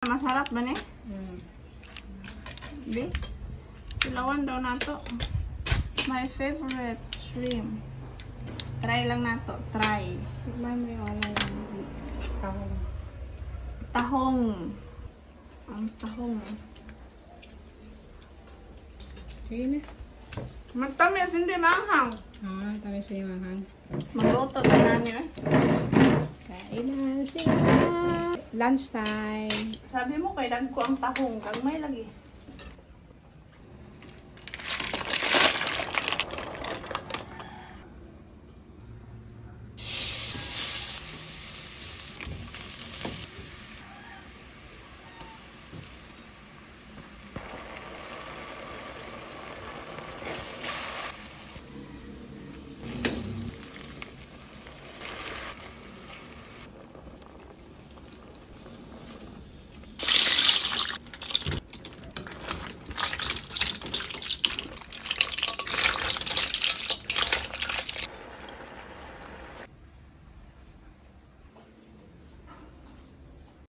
Masarap ba ni? Bi? Ilawan daw na to. My favorite shrimp. Try lang na to. Try. Tikman mo yung tahong. Tahong. Ang tahong. Sige na. Magtamis, hindi maanghang. Tamis na yung mahang. Magluto tayo namin eh. Kain na sila. Lunch time. Sabi mo kay ko ang tahong. Kag may lagi.